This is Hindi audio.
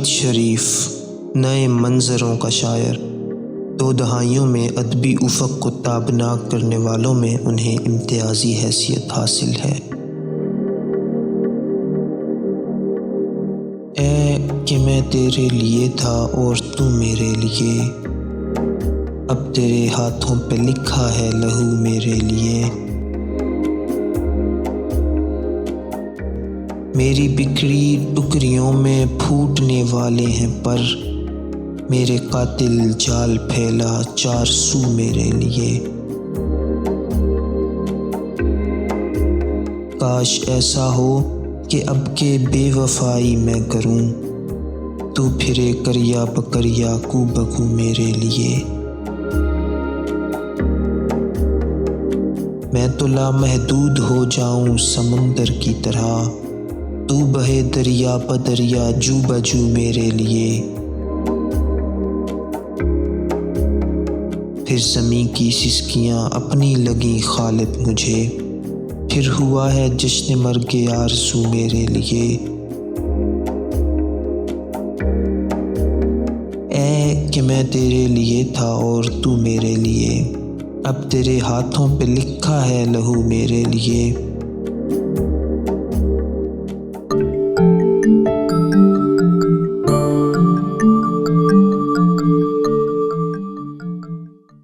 जाहिद शरीफ नए मंज़रों का शायर, 2 दहाइयों में अदबी उफ़क़ को ताबनाक करने वालों में उन्हें इम्तियाज़ी हैसियत हासिल है। ऐ कि मैं तेरे लिए था और तू मेरे लिए, अब तेरे हाथों पे लिखा है लहू मेरे लिए। मेरी बिखरी टुकड़ियों में फूटने वाले हैं पर, मेरे कातिल जाल फैला 4 सू मेरे लिए। काश ऐसा हो कि अब के बेवफाई मैं करूं, तू फिरे करिया बकरिया कू बकू मेरे लिए। मैं तो लामहदूद हो जाऊं समुंदर की तरह, तू बहे दरिया बदरिया जू बजू मेरे लिए। फिर ज़मीं की सिसकियाँ अपनी लगी खालिद मुझे, फिर हुआ है जश्न मर्गे आरज़ू मेरे लिए। ऐ कि मैं तेरे लिए था और तू मेरे लिए, अब तेरे हाथों पे लिखा है लहू मेरे लिए।